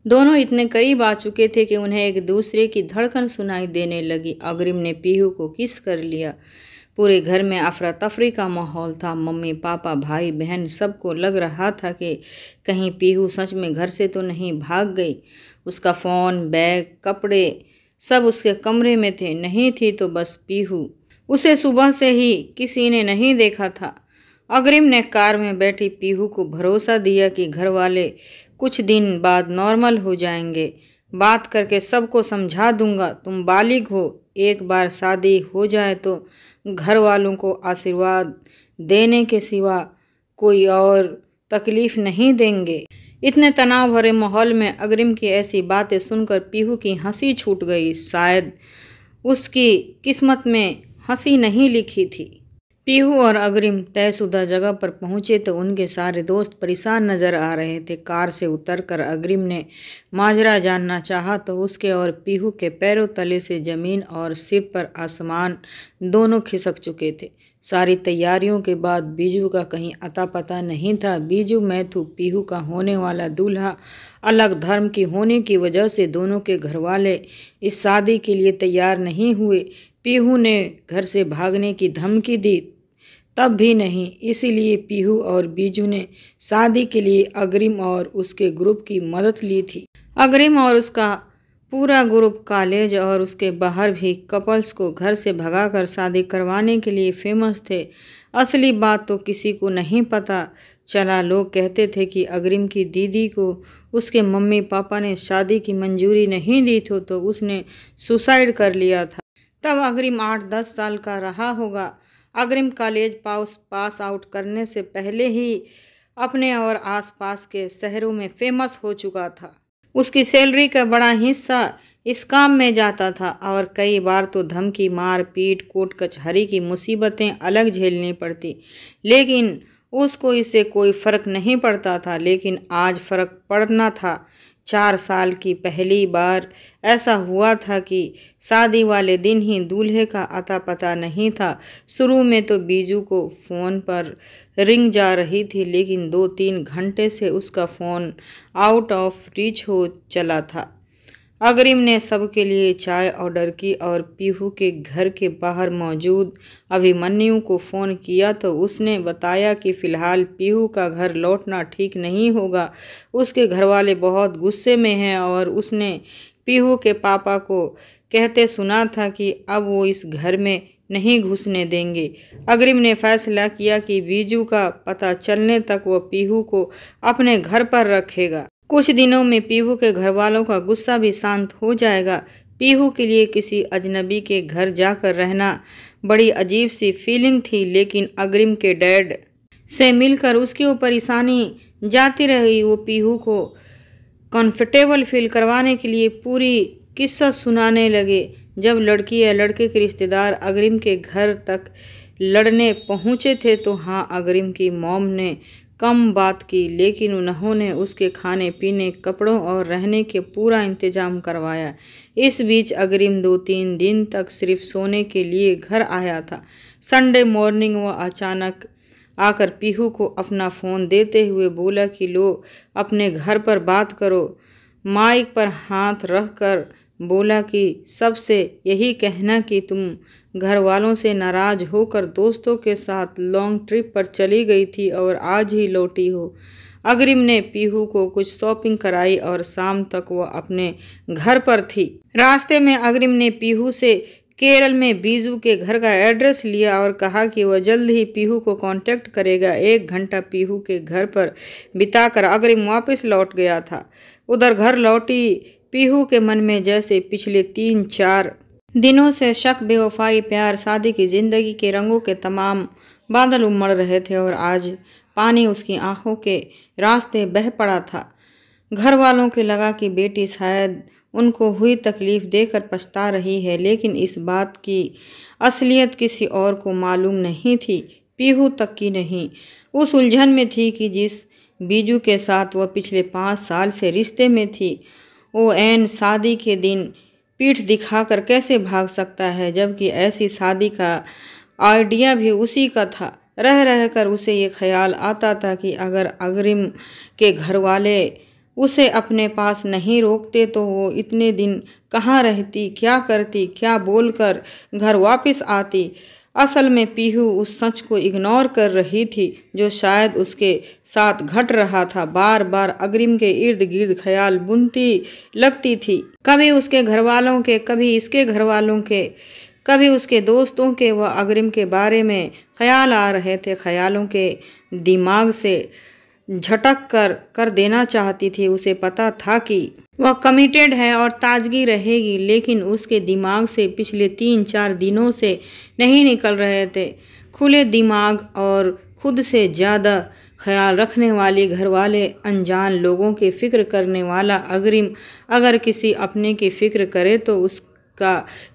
दोनों इतने करीब आ चुके थे कि उन्हें एक दूसरे की धड़कन सुनाई देने लगी। अग्रिम ने पीहू को किस कर लिया। पूरे घर में अफरा तफरी का माहौल था। मम्मी पापा भाई बहन सबको लग रहा था कि कहीं पीहू सच में घर से तो नहीं भाग गई। उसका फ़ोन बैग कपड़े सब उसके कमरे में थे। नहीं थी तो बस पीहू। उसे सुबह से ही किसी ने नहीं देखा था। अग्रिम ने कार में बैठी पीहू को भरोसा दिया कि घर वाले कुछ दिन बाद नॉर्मल हो जाएंगे। बात करके सबको समझा दूंगा। तुम बालिग हो, एक बार शादी हो जाए तो घर वालों को आशीर्वाद देने के सिवा कोई और तकलीफ नहीं देंगे। इतने तनाव भरे माहौल में अग्रिम की ऐसी बातें सुनकर पीहू की हंसी छूट गई। शायद उसकी किस्मत में हंसी नहीं लिखी थी। पीहू और अग्रिम तयशुदा जगह पर पहुंचे तो उनके सारे दोस्त परेशान नजर आ रहे थे। कार से उतरकर अग्रिम ने माजरा जानना चाहा तो उसके और पीहू के पैरों तले से जमीन और सिर पर आसमान दोनों खिसक चुके थे। सारी तैयारियों के बाद बीजू का कहीं अता पता नहीं था। बीजू मैथु पीहू का होने वाला दूल्हा अलग धर्म की होने की वजह से दोनों के घरवाले इस शादी के लिए तैयार नहीं हुए। पीहू ने घर से भागने की धमकी दी तब भी नहीं। इसीलिए पीहू और बीजू ने शादी के लिए अग्रिम और उसके ग्रुप की मदद ली थी। अग्रिम और उसका पूरा ग्रुप कॉलेज और उसके बाहर भी कपल्स को घर से भगाकर शादी करवाने के लिए फेमस थे। असली बात तो किसी को नहीं पता चला। लोग कहते थे कि अग्रिम की दीदी को उसके मम्मी पापा ने शादी की मंजूरी नहीं दी थी तो उसने सुसाइड कर लिया था। तब अग्रिम 8-10 साल का रहा होगा। अग्रिम कॉलेज पास आउट करने से पहले ही अपने और आसपास के शहरों में फेमस हो चुका था। उसकी सैलरी का बड़ा हिस्सा इस काम में जाता था और कई बार तो धमकी मार पीट कोर्ट कचहरी की मुसीबतें अलग झेलनी पड़ती, लेकिन उसको इससे कोई फर्क नहीं पड़ता था। लेकिन आज फर्क पड़ना था। 4 साल की पहली बार ऐसा हुआ था कि शादी वाले दिन ही दूल्हे का अता पता नहीं था। शुरू में तो बीजू को फ़ोन पर रिंग जा रही थी, लेकिन 2-3 घंटे से उसका फ़ोन आउट ऑफ रीच हो चला था। अग्रिम ने सबके लिए चाय ऑर्डर की और पीहू के घर के बाहर मौजूद अभिमन्यु को फ़ोन किया तो उसने बताया कि फ़िलहाल पीहू का घर लौटना ठीक नहीं होगा। उसके घरवाले बहुत गुस्से में हैं और उसने पीहू के पापा को कहते सुना था कि अब वो इस घर में नहीं घुसने देंगे। अग्रिम ने फैसला किया कि बीजू का पता चलने तक वो पीहू को अपने घर पर रखेगा। कुछ दिनों में पीहू के घरवालों का गुस्सा भी शांत हो जाएगा। पीहू के लिए किसी अजनबी के घर जाकर रहना बड़ी अजीब सी फीलिंग थी, लेकिन अग्रिम के डैड से मिलकर उसकी वो परेशानी जाती रही। वो पीहू को कंफर्टेबल फील करवाने के लिए पूरी किस्सा सुनाने लगे। जब लड़की या लड़के के रिश्तेदार अग्रिम के घर तक लड़ने पहुंचे थे तो हाँ, अग्रिम की मॉम ने कम बात की, लेकिन उन्होंने उसके खाने पीने कपड़ों और रहने के पूरा इंतजाम करवाया। इस बीच अग्रिम 2-3 दिन तक सिर्फ सोने के लिए घर आया था। संडे मॉर्निंग वो अचानक आकर पीहू को अपना फ़ोन देते हुए बोला कि लो अपने घर पर बात करो। माइक पर हाथ रखकर बोला कि सबसे यही कहना कि तुम घर वालों से नाराज़ होकर दोस्तों के साथ लॉन्ग ट्रिप पर चली गई थी और आज ही लौटी हो। अग्रिम ने पीहू को कुछ शॉपिंग कराई और शाम तक वो अपने घर पर थी। रास्ते में अग्रिम ने पीहू से केरल में बीजू के घर का एड्रेस लिया और कहा कि वह जल्द ही पीहू को कांटेक्ट करेगा। 1 घंटा पीहू के घर पर बिताकर अग्रिम वापस लौट गया था। उधर घर लौटी पीहू के मन में जैसे पिछले 3-4 दिनों से शक, बेवफाई, प्यार, शादी की जिंदगी के रंगों के तमाम बादल उमड़ रहे थे और आज पानी उसकी आंखों के रास्ते बह पड़ा था। घर वालों के लगा कि बेटी शायद उनको हुई तकलीफ देकर पछता रही है, लेकिन इस बात की असलियत किसी और को मालूम नहीं थी, पीहू तक की नहीं। उस उलझन में थी कि जिस बीजू के साथ वह पिछले 5 साल से रिश्ते में थी, वो ऐन शादी के दिन पीठ दिखाकर कैसे भाग सकता है, जबकि ऐसी शादी का आइडिया भी उसी का था। रह रहकर उसे ये ख्याल आता था कि अगर अग्रिम के घर वाले उसे अपने पास नहीं रोकते तो वो इतने दिन कहाँ रहती, क्या करती, क्या बोलकर घर वापस आती। असल में पीहू उस सच को इग्नोर कर रही थी जो शायद उसके साथ घट रहा था। बार बार अग्रिम के इर्द गिर्द ख्याल बुनती लगती थी, कभी उसके घर वालों के, कभी इसके घर वालों के, कभी उसके दोस्तों के। वह अग्रिम के बारे में ख्याल आ रहे थे, ख्यालों के दिमाग से झटक कर देना चाहती थी। उसे पता था कि वह कमिटेड है और ताजगी रहेगी, लेकिन उसके दिमाग से पिछले 3-4 दिनों से नहीं निकल रहे थे। खुले दिमाग और खुद से ज़्यादा ख्याल रखने वाली घर वाले, अनजान लोगों की फ़िक्र करने वाला अग्रिम अगर किसी अपने की फ़िक्र करे तो उसका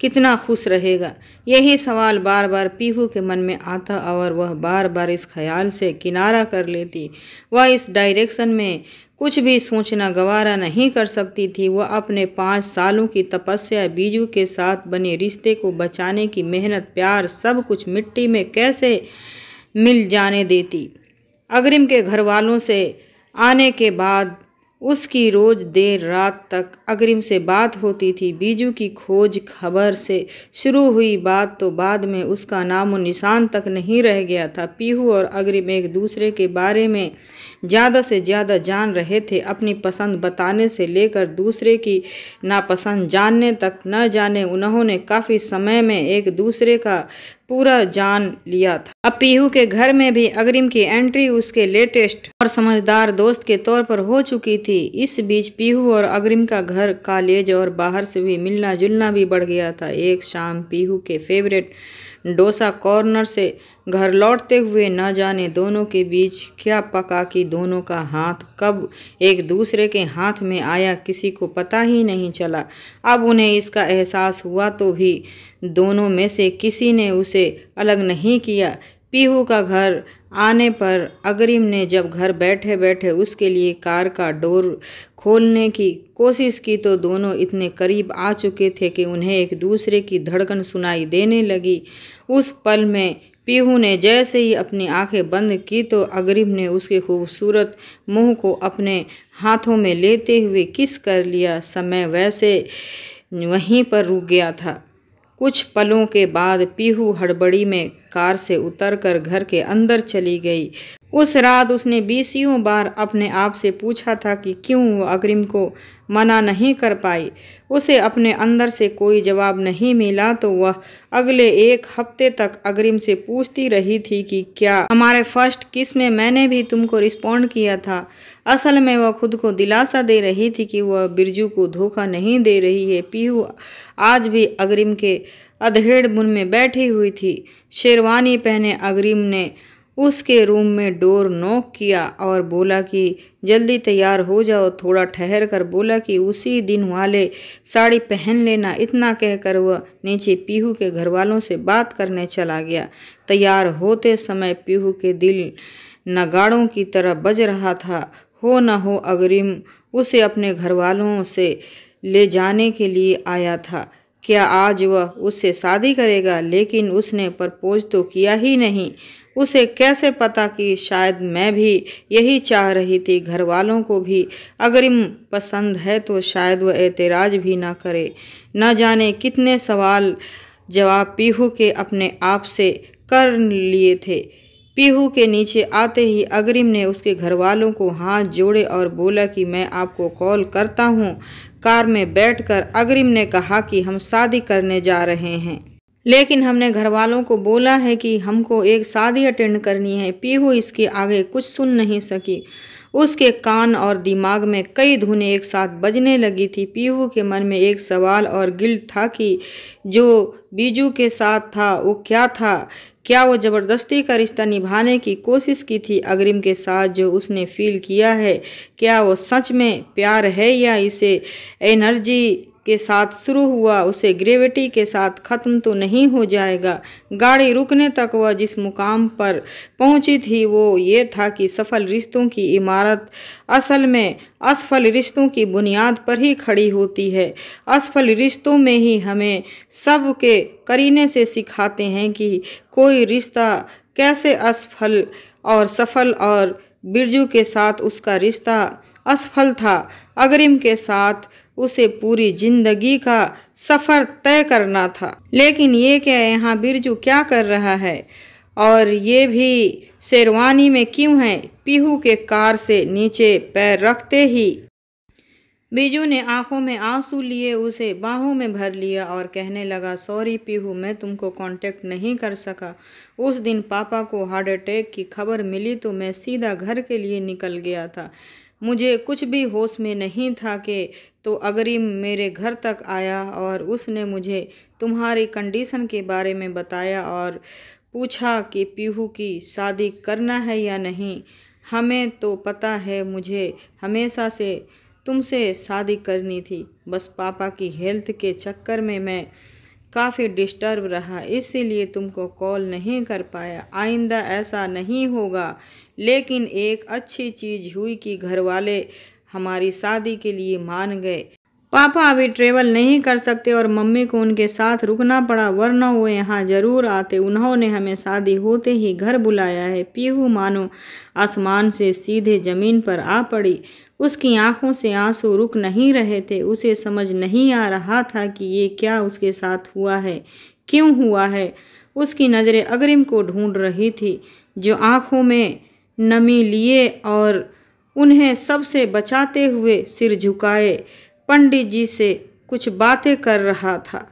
कितना खुश रहेगा। यही सवाल बार बार पीहू के मन में आता और वह बार बार इस ख्याल से किनारा कर लेती। वह इस डायरेक्शन में कुछ भी सोचना गवारा नहीं कर सकती थी। वह अपने 5 सालों की तपस्या, बीजू के साथ बने रिश्ते को बचाने की मेहनत, प्यार, सब कुछ मिट्टी में कैसे मिल जाने देती। अग्रिम के घर वालों से आने के बाद उसकी रोज देर रात तक अग्रिम से बात होती थी। बीजू की खोज खबर से शुरू हुई बात तो बाद में उसका नामो निशान तक नहीं रह गया था। पीहू और अग्रिम एक दूसरे के बारे में ज़्यादा से ज़्यादा जान रहे थे। अपनी पसंद बताने से लेकर दूसरे की नापसंद जानने तक, न जाने उन्होंने काफ़ी समय में एक दूसरे का पूरा जान लिया था। अब पीहू के घर में भी अग्रिम की एंट्री उसके लेटेस्ट और समझदार दोस्त के तौर पर हो चुकी थी। इस बीच पीहू और अग्रिम का घर, कॉलेज और बाहर से भी मिलना जुलना भी बढ़ गया था। एक शाम पीहू के फेवरेट डोसा कॉर्नर से घर लौटते हुए न जाने दोनों के बीच क्या पका कि दोनों का हाथ कब एक दूसरे के हाथ में आया किसी को पता ही नहीं चला। अब उन्हें इसका एहसास हुआ तो भी दोनों में से किसी ने उसे अलग नहीं किया। पीहू का घर आने पर अग्रिम ने जब घर बैठे बैठे उसके लिए कार का डोर खोलने की कोशिश की तो दोनों इतने करीब आ चुके थे कि उन्हें एक दूसरे की धड़कन सुनाई देने लगी। उस पल में पीहू ने जैसे ही अपनी आंखें बंद की तो अग्रिम ने उसके खूबसूरत मुंह को अपने हाथों में लेते हुए किस कर लिया। समय वैसे वहीं पर रुक गया था। कुछ पलों के बाद पीहू हड़बड़ी में कार से उतरकर घर के अंदर चली गई। उस रात उसने 20 बार अपने आप से पूछा था कि क्यों वो अग्रिम को मना नहीं कर पाई। उसे अपने अंदर से कोई जवाब नहीं मिला तो वह अगले 1 हफ्ते तक अग्रिम से पूछती रही थी कि क्या हमारे फर्स्ट किस में मैंने भी तुमको रिस्पॉन्ड किया था। असल में वह खुद को दिलासा दे रही थी कि वह बिरजू को धोखा नहीं दे रही है। पीहू आज भी अग्रिम के अधेड़ मुन में बैठी हुई थी। शेरवानी पहने अग्रिम ने उसके रूम में डोर नॉक किया और बोला कि जल्दी तैयार हो जाओ। थोड़ा ठहर कर बोला कि उसी दिन वाले साड़ी पहन लेना। इतना कहकर वह नीचे पीहू के घर वालों से बात करने चला गया। तैयार होते समय पीहू के दिल नगाड़ों की तरह बज रहा था। हो न हो अग्रिम उसे अपने घर वालों से ले जाने के लिए आया था। क्या आज वह उससे शादी करेगा? लेकिन उसने प्रपोज तो किया ही नहीं। उसे कैसे पता कि शायद मैं भी यही चाह रही थी। घर वालों को भी अग्रिम पसंद है तो शायद वह एतराज भी ना करे। न जाने कितने सवाल जवाब पीहू के अपने आप से कर लिए थे। पीहू के नीचे आते ही अग्रिम ने उसके घर वालों को हाथ जोड़े और बोला कि मैं आपको कॉल करता हूँ। कार में बैठकर अग्रिम ने कहा कि हम शादी करने जा रहे हैं, लेकिन हमने घर वालों को बोला है कि हमको एक शादी अटेंड करनी है। पीहू इसके आगे कुछ सुन नहीं सकी। उसके कान और दिमाग में कई धुनें एक साथ बजने लगी थी। पीहू के मन में एक सवाल और गिल्ट था कि जो बीजू के साथ था वो क्या था। क्या वो ज़बरदस्ती का रिश्ता निभाने की कोशिश की थी अग्रिम के साथ जो उसने फील किया है? क्या वो सच में प्यार है या इसे एनर्जी के साथ शुरू हुआ उसे ग्रेविटी के साथ ख़त्म तो नहीं हो जाएगा? गाड़ी रुकने तक वह जिस मुकाम पर पहुंची थी वो ये था कि सफल रिश्तों की इमारत असल में असफल रिश्तों की बुनियाद पर ही खड़ी होती है। असफल रिश्तों में ही हमें सब के करीने से सिखाते हैं कि कोई रिश्ता कैसे असफल और सफल, और बिरजू के साथ उसका रिश्ता असफल था। अग्रिम के साथ उसे पूरी जिंदगी का सफ़र तय करना था। लेकिन ये क्या, यहाँ बिरजू क्या कर रहा है और ये भी शेरवानी में क्यों है? पीहू के कार से नीचे पैर रखते ही बिरजू ने आंखों में आंसू लिए उसे बाहों में भर लिया और कहने लगा, सॉरी पीहू, मैं तुमको कांटेक्ट नहीं कर सका। उस दिन पापा को हार्ट अटैक की खबर मिली तो मैं सीधा घर के लिए निकल गया था। मुझे कुछ भी होश में नहीं था कि तो अग्रिम मेरे घर तक आया और उसने मुझे तुम्हारी कंडीशन के बारे में बताया और पूछा कि पीहू की शादी करना है या नहीं। हमें तो पता है, मुझे हमेशा से तुमसे शादी करनी थी, बस पापा की हेल्थ के चक्कर में मैं काफ़ी डिस्टर्ब रहा, इसीलिए तुमको कॉल नहीं कर पाया। आइंदा ऐसा नहीं होगा। लेकिन एक अच्छी चीज़ हुई कि घर वाले हमारी शादी के लिए मान गए। पापा अभी ट्रेवल नहीं कर सकते और मम्मी को उनके साथ रुकना पड़ा, वरना वो यहाँ ज़रूर आते। उन्होंने हमें शादी होते ही घर बुलाया है। पीहू मानो आसमान से सीधे ज़मीन पर आ पड़ी। उसकी आंखों से आंसू रुक नहीं रहे थे। उसे समझ नहीं आ रहा था कि ये क्या उसके साथ हुआ है, क्यों हुआ है। उसकी नज़रें अग्रिम को ढूंढ रही थी, जो आंखों में नमी लिए और उन्हें सबसे बचाते हुए सिर झुकाए पंडित जी से कुछ बातें कर रहा था।